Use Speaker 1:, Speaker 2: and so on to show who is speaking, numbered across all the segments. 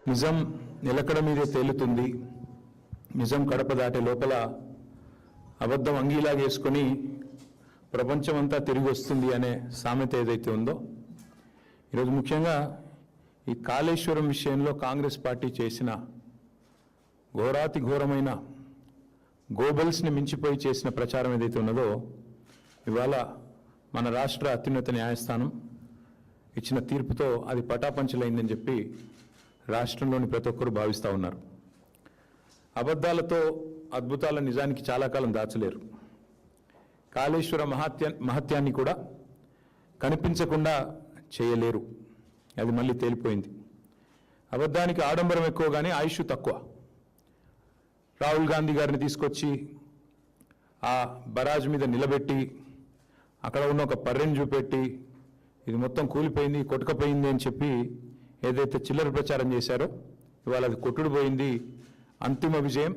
Speaker 1: నిజం నిలకడ మీదే తేలుతుంది, నిజం కడప దాటే లోపల అబద్ధం అంగీలాగేసుకొని ప్రపంచమంతా తిరిగి వస్తుంది అనే సామెత ఏదైతే ఉందో, ఈరోజు ముఖ్యంగా ఈ కాళేశ్వరం విషయంలో కాంగ్రెస్ పార్టీ చేసిన ఘోరాతి ఘోరమైన గోబల్స్ని మించిపోయి చేసిన ప్రచారం ఏదైతే ఉన్నదో, ఇవాళ మన రాష్ట్ర అత్యున్నత న్యాయస్థానం ఇచ్చిన తీర్పుతో అది పటాపంచలైందని చెప్పి రాష్ట్రంలోని ప్రతి ఒక్కరు భావిస్తూ ఉన్నారు. అబద్ధాలతో అద్భుతాల నిజానికి చాలా కాలం దాచలేరు. కాళేశ్వర మహత్యాన్ని కూడా కనిపించకుండా చేయలేరు. అది మళ్ళీ తేలిపోయింది. అబద్ధానికి ఆడంబరం ఎక్కువ కానీ ఆయుష్ తక్కువ. రాహుల్ గాంధీ గారిని తీసుకొచ్చి ఆ బరాజ్ మీద నిలబెట్టి అక్కడ ఉన్న ఒక పర్రెని చూపెట్టి ఇది మొత్తం కూలిపోయింది, కొట్టుకపోయింది అని చెప్పి ఏదైతే చిల్లర ప్రచారం చేశారో, ఇవాళ అది కొట్టుడు పోయింది. అంతిమ విజయం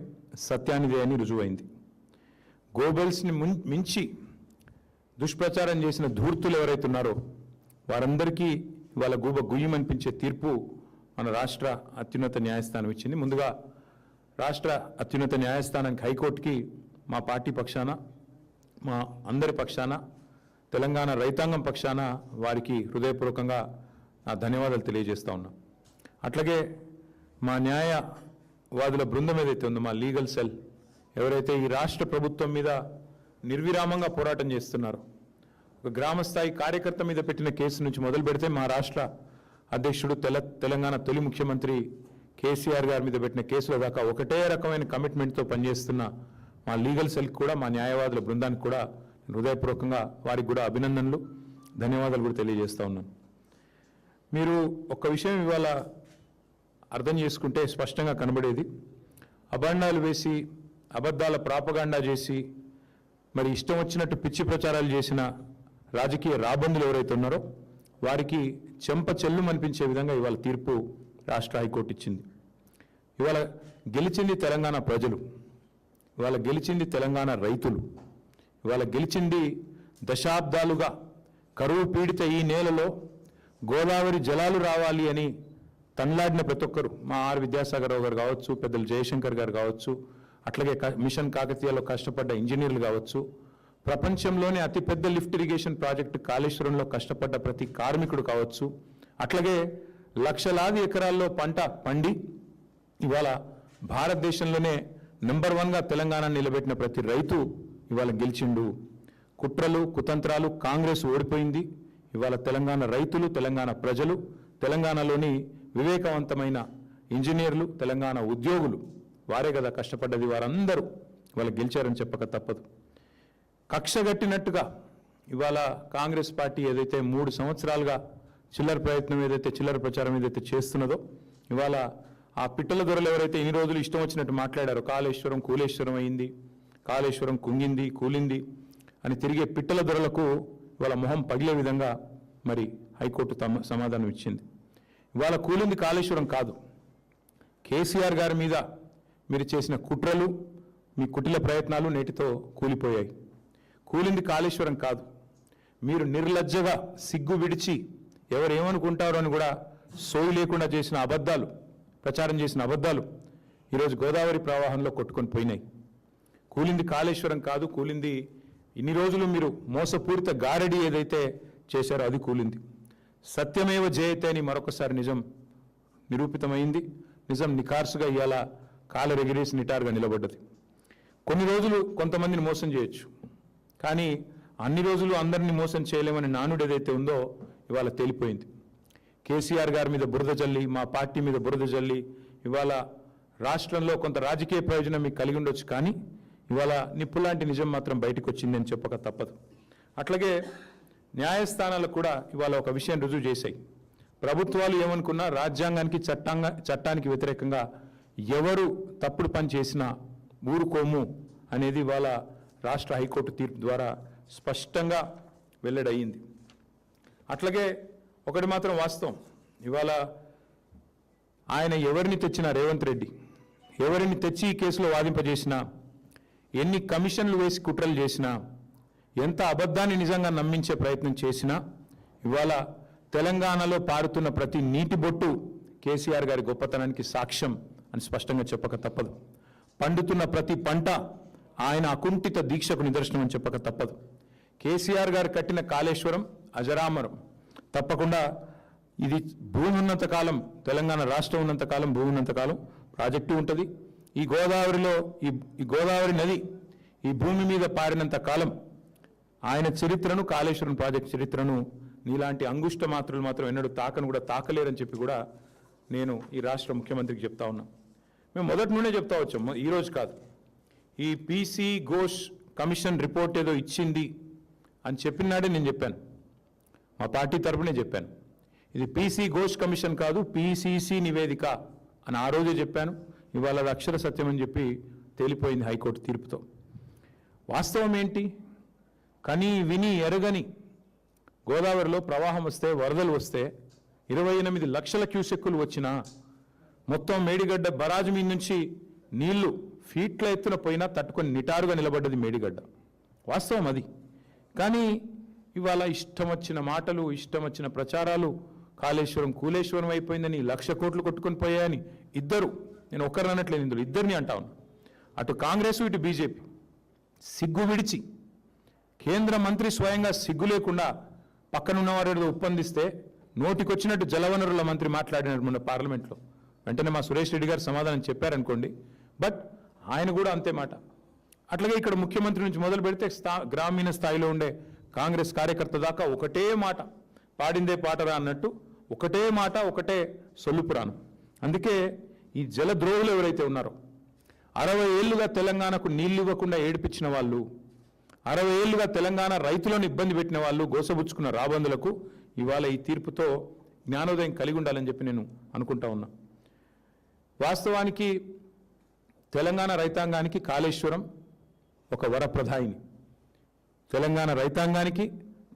Speaker 1: సత్యానిదే అని రుజువైంది. గోబెల్స్ని మించి దుష్ప్రచారం చేసిన ధూర్తులు ఎవరైతే ఉన్నారో వారందరికీ ఇవాళ గుయ్యమనిపించే తీర్పు మన రాష్ట్ర అత్యున్నత న్యాయస్థానం ఇచ్చింది. ముందుగా రాష్ట్ర అత్యున్నత న్యాయస్థానానికి, హైకోర్టుకి మా పార్టీ పక్షాన, మా అందరి పక్షాన, తెలంగాణ రైతాంగం పక్షాన వారికి హృదయపూర్వకంగా నా ధన్యవాదాలు తెలియజేస్తూ ఉన్నాం. అట్లాగే మా న్యాయవాదుల బృందం ఏదైతే ఉందో, మా లీగల్ సెల్ ఎవరైతే ఈ రాష్ట్ర ప్రభుత్వం మీద నిర్విరామంగా పోరాటం చేస్తున్నారో, ఒక గ్రామస్థాయి కార్యకర్త మీద పెట్టిన కేసు నుంచి మొదలు పెడితే మా రాష్ట్ర అధ్యక్షుడు తెలంగాణ తొలి ముఖ్యమంత్రి కేసీఆర్ గారి మీద పెట్టిన కేసుల దాకా ఒకటే రకమైన కమిట్మెంట్తో పనిచేస్తున్న మా లీగల్ సెల్ కూడా, మా న్యాయవాదుల బృందానికి కూడా హృదయపూర్వకంగా వారికి కూడా అభినందనలు, ధన్యవాదాలు కూడా తెలియజేస్తూ ఉన్నాను. మీరు ఒక్క విషయం ఇవాళ అర్థం చేసుకుంటే స్పష్టంగా కనబడేది, అభాండాలు వేసి అబద్ధాల ప్రాపగాండా చేసి మరి ఇష్టం వచ్చినట్టు పిచ్చి ప్రచారాలు చేసిన రాజకీయ రాబందులు ఎవరైతే ఉన్నారో వారికి చెంప చెల్లు అనిపించే విధంగా ఇవాళ తీర్పు రాష్ట్ర హైకోర్టు ఇచ్చింది. ఇవాళ గెలిచింది తెలంగాణ ప్రజలు, ఇవాళ గెలిచింది తెలంగాణ రైతులు, ఇవాళ గెలిచింది దశాబ్దాలుగా కరువు పీడిత ఈ నేలలో గోదావరి జలాలు రావాలి అని తన్లాడిన ప్రతి ఒక్కరు, మా ఆర్ విద్యాసాగరరావు గారు కావచ్చు, పెద్దలు జయశంకర్ గారు కావచ్చు, అట్లాగే మిషన్ కాకతీయలో కష్టపడ్డ ఇంజనీర్లు కావచ్చు, ప్రపంచంలోనే అతిపెద్ద లిఫ్ట్ ఇరిగేషన్ ప్రాజెక్టు కాళేశ్వరంలో కష్టపడ్డ ప్రతి కార్మికుడు కావచ్చు, అట్లాగే లక్షలాది ఎకరాల్లో పంట పండి ఇవాళ భారతదేశంలోనే నెంబర్ 1గా తెలంగాణ నిలబెట్టిన ప్రతి రైతు ఇవాళ గెలిచిండు. కుట్రలు కుతంత్రాలు కాంగ్రెస్ ఓడిపోయింది. ఇవాళ తెలంగాణ రైతులు, తెలంగాణ ప్రజలు, తెలంగాణలోని వివేకవంతమైన ఇంజనీర్లు, తెలంగాణ ఉద్యోగులు, వారే కదా కష్టపడ్డది, వారందరూ ఇవాళ గెలిచారని చెప్పక తప్పదు. కక్షగట్టినట్టుగా ఇవాళ కాంగ్రెస్ పార్టీ ఏదైతే 3 సంవత్సరాలుగా చిల్లర ప్రచారం ఏదైతే చేస్తున్నదో, ఇవాళ ఆ పిట్టల దొరలు ఎవరైతే ఇన్ని రోజులు ఇష్టం వచ్చినట్టు మాట్లాడారో, కాళేశ్వరం కూలేశ్వరం అయింది, కాళేశ్వరం కుంగింది కూలింది అని తిరిగే పిట్టల దొరలకు ఇవాళ మొహం పగిలే విధంగా మరి హైకోర్టు సమాధానం ఇచ్చింది. ఇవాళ కూలింది కాళేశ్వరం కాదు, కేసీఆర్ గారి మీద మీరు చేసిన కుట్రలు, మీ కుటిల ప్రయత్నాలు నేటితో కూలిపోయాయి. కూలింది కాళేశ్వరం కాదు, మీరు నిర్లజ్జగా సిగ్గు విడిచి ఎవరు ఏమనుకుంటారో అని కూడా సోయి లేకుండా చేసిన అబద్ధాలు, ప్రచారం చేసిన అబద్ధాలు ఈరోజు గోదావరి ప్రవాహంలో కొట్టుకొని పోయినాయి. కూలింది కాళేశ్వరం కాదు, కూలింది ఇన్ని రోజులు మీరు మోసపూరిత గారడి ఏదైతే చేశారో అది కూలింది. సత్యమేవ జయతే అని మరొకసారి నిజం నిరూపితమైంది. నిజం నికార్సుగా ఇవాళ కాలరెగిరేసి నిటారుగా నిలబడ్డది. కొన్ని రోజులు కొంతమందిని మోసం చేయొచ్చు, కానీ అన్ని రోజులు అందరినీ మోసం చేయలేమని నానుడు ఏదైతే ఉందో ఇవాళ తేలిపోయింది. కేసీఆర్ గారి మీద బురద జల్లి, మా పార్టీ మీద బురద జల్లి ఇవాళ రాష్ట్రంలో కొంత రాజకీయ ప్రయోజనం మీకు కలిగి ఉండొచ్చు, కానీ ఇవాళ నిప్పులాంటి నిజం మాత్రం బయటకు వచ్చిందని చెప్పక తప్పదు. అట్లాగే న్యాయస్థానాలకు కూడా ఇవాళ ఒక విషయం రుజువు చేశాయి. ప్రభుత్వాలు ఏమనుకున్నా రాజ్యాంగానికి చట్టానికి వ్యతిరేకంగా ఎవరు తప్పుడు పని చేసినా ఊరుకోము అనేది ఇవాళ రాష్ట్ర హైకోర్టు తీర్పు ద్వారా స్పష్టంగా వెల్లడయింది. అట్లాగే ఒకటి మాత్రం వాస్తవం, ఇవాళ ఆయన ఎవరిని తెచ్చినా, రేవంత్ రెడ్డి ఎవరిని తెచ్చి ఈ కేసులో వాదింపజేసినా, ఎన్ని కమిషన్లు వేసి కుట్రలు చేసినా, ఎంత అబద్ధాన్ని నిజంగా నమ్మించే ప్రయత్నం చేసినా, ఇవాళ తెలంగాణలో పారుతున్న ప్రతి నీటి బొట్టు కేసీఆర్ గారి గొప్పతనానికి సాక్ష్యం అని స్పష్టంగా చెప్పక తప్పదు. పండుతున్న ప్రతి పంట ఆయన అకుంఠిత దీక్షకు నిదర్శనం అని చెప్పక తప్పదు. కేసీఆర్ గారు కట్టిన కాళేశ్వరం అజరామరం. తప్పకుండా ఇది భూమి ఉన్నంతకాలం, తెలంగాణ రాష్ట్రం ఉన్నంతకాలం, భూమి ఉన్నంతకాలం ప్రాజెక్టు ఉంటుంది. ఈ గోదావరిలో ఈ గోదావరి నది ఈ భూమి మీద పారినంత కాలం ఆయన చరిత్రను, కాళేశ్వరం ప్రాజెక్టు చరిత్రను నీలాంటి అంగుష్ట మాత్రులు మాత్రం ఎన్నడూ తాకను కూడా తాకలేరని చెప్పి కూడా నేను ఈ రాష్ట్ర ముఖ్యమంత్రికి చెప్తా ఉన్నా. మేము మొదటి నుండే చెప్తా వచ్చాం, ఈరోజు కాదు. ఈ పీసీ ఘోష్ కమిషన్ రిపోర్ట్ ఏదో ఇచ్చింది అని చెప్పినాడే నేను చెప్పాను, మా పార్టీ తరపునే చెప్పాను. ఇది పీసీ ఘోష్ కమిషన్ కాదు, పీసీసీ నివేదిక అని ఆ రోజే చెప్పాను. ఇవాళ అది అక్షర సత్యం అని చెప్పి తేలిపోయింది హైకోర్టు తీర్పుతో. వాస్తవం ఏంటి? కని విని ఎరగని గోదావరిలో ప్రవాహం వస్తే, వరదలు వస్తే 28 లక్షల క్యూసెక్కులు వచ్చినా మొత్తం మేడిగడ్డ బరాజు మీద నుంచి నీళ్లు ఫీట్ల ఎత్తున పోయినా తట్టుకొని నిటారుగా నిలబడ్డది మేడిగడ్డ. వాస్తవం అది. కానీ ఇవాళ ఇష్టం వచ్చిన మాటలు, ఇష్టం వచ్చిన ప్రచారాలు, కాళేశ్వరం కూలేశ్వరం అయిపోయిందని, 1,00,000 కోట్లు కొట్టుకొని పోయాయని ఇద్దరు, నేను ఒక్కరిని అనట్లేదు, ఇందులో ఇద్దరిని అంటా ఉన్నా, అటు కాంగ్రెస్ ఇటు బీజేపీ సిగ్గు విడిచి కేంద్ర మంత్రి స్వయంగా సిగ్గు లేకుండా పక్కనున్నవారు ఒప్పందిస్తే నోటికొచ్చినట్టు జలవనరుల మంత్రి మాట్లాడినారు మొన్న పార్లమెంట్లో. వెంటనే మా సురేష్ రెడ్డి గారు సమాధానం చెప్పారనుకోండి, బట్ ఆయన కూడా అంతే మాట. అట్లాగే ఇక్కడ ముఖ్యమంత్రి నుంచి మొదలు పెడితే గ్రామీణ స్థాయిలో ఉండే కాంగ్రెస్ కార్యకర్త దాకా ఒకటే మాట, పాడిందే పాటరా అన్నట్టు ఒకటే మాట, ఒకటే సొల్లుపురాణం. అందుకే ఈ జలద్రోహులు ఎవరైతే ఉన్నారో, 60 ఏళ్లుగా తెలంగాణకు నీళ్లు ఇవ్వకుండా ఏడిపించిన వాళ్ళు, 60 ఏళ్లుగా తెలంగాణ రైతులను ఇబ్బంది పెట్టిన వాళ్ళు, గోసబుచ్చుకున్న రాబందులకు ఇవాళ ఈ తీర్పుతో జ్ఞానోదయం కలిగి ఉండాలని చెప్పి నేను అనుకుంటా ఉన్నా. వాస్తవానికి తెలంగాణ రైతాంగానికి కాళేశ్వరం ఒక వరప్రదాయిని, తెలంగాణ రైతాంగానికి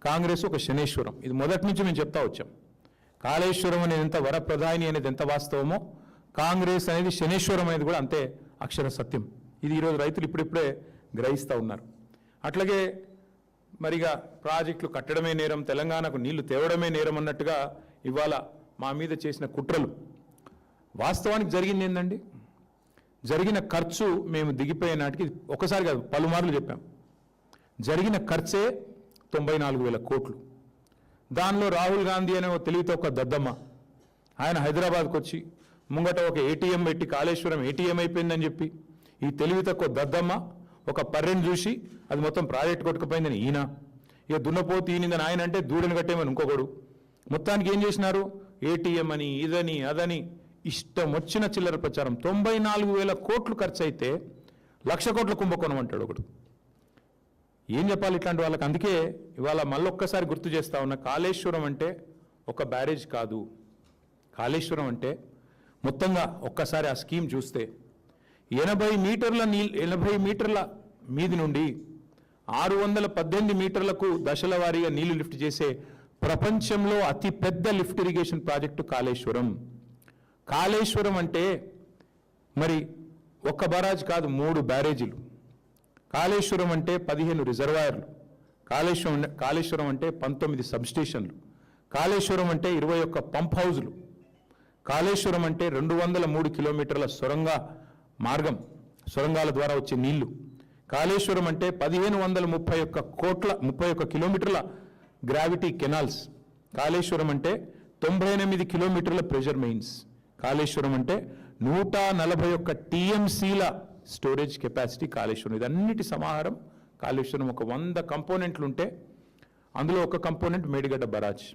Speaker 1: కాంగ్రెస్ ఒక శనేశ్వరం. ఇది మొదటి నుంచి మేము చెప్తా వచ్చాం. కాళేశ్వరం అనేది ఎంత వరప్రదాయిని అనేది ఎంత వాస్తవమో, కాంగ్రెస్ అనేది శనేశ్వరం అనేది కూడా అంతే అక్షర సత్యం. ఇది ఈరోజు రైతులు ఇప్పుడిప్పుడే గ్రహిస్తూ ఉన్నారు. అట్లాగే మరిగా ప్రాజెక్టులు కట్టడమే నేరం, తెలంగాణకు నీళ్లు తేవడమే నేరం అన్నట్టుగా ఇవాళ మా మీద చేసిన కుట్రలు. వాస్తవానికి జరిగింది ఏందండి? జరిగిన ఖర్చు మేము దిగిపోయే నాటికి ఒకసారి కాదు పలుమార్లు చెప్పాం. జరిగిన ఖర్చే 94,000 కోట్లు. దానిలో రాహుల్ గాంధీ అనే ఒక తెలివితో ఒక దద్దమ్మ, ఆయన హైదరాబాద్కు వచ్చి ముంగట ఒక ఏటీఎం పెట్టి కాళేశ్వరం ఏటీఎం అయిపోయిందని చెప్పి ఈ తెలివి తక్కువ దద్దమ్మ ఒక పర్రెని చూసి అది మొత్తం ప్రాజెక్ట్ కొట్టుకుపోయిందని ఈయన, ఇక దున్నపోతు ఈయనిందని ఆయన అంటే దూడని కట్టేమని ఇంకొకడు. మొత్తానికి ఏం చేసినారు? ఏటీఎం అని, ఇదని అదని ఇష్టం వచ్చిన చిల్లర ప్రచారం. 94,000 కోట్లు ఖర్చు అయితే 1,00,000 కోట్ల కుంభకోణం అంటాడు ఒకడు. ఏం చెప్పాలి ఇట్లాంటి వాళ్ళకి? అందుకే ఇవాళ మళ్ళొక్కసారి గుర్తు చేస్తా ఉన్నా, కాళేశ్వరం అంటే ఒక బ్యారేజ్ కాదు. కాళేశ్వరం అంటే మొత్తంగా ఒక్కసారి ఆ స్కీమ్ చూస్తే 80 మీటర్ల మీది నుండి 618 మీటర్లకు దశల వారీగా నీళ్లు లిఫ్ట్ చేసే ప్రపంచంలో అతి పెద్ద lift irrigation project Kaleshwaram. Kaleshwaram అంటే మరి ఒక్క బరాజ్ కాదు, 3 బ్యారేజీలు. కాళేశ్వరం అంటే 15 రిజర్వాయర్లు. కాళేశ్వరం అంటే 19 సబ్స్టేషన్లు. కాళేశ్వరం అంటే 21 పంప్ హౌజులు. కాళేశ్వరం అంటే 203 కిలోమీటర్ల సొరంగాల ద్వారా వచ్చే నీళ్లు. కాళేశ్వరం అంటే 1,531 కిలోమీటర్ల గ్రావిటీ కెనాల్స్. కాళేశ్వరం అంటే 98 కిలోమీటర్ల ప్రెషర్ మెయిన్స్. కాళేశ్వరం అంటే 141 టీఎంసీల స్టోరేజ్ కెపాసిటీ కాళేశ్వరం. ఇదన్నిటి సమాహారం కాళేశ్వరం. ఒక 100 కంపోనెంట్లు ఉంటే అందులో ఒక కంపోనెంట్ మేడిగడ్డ బరాజ్.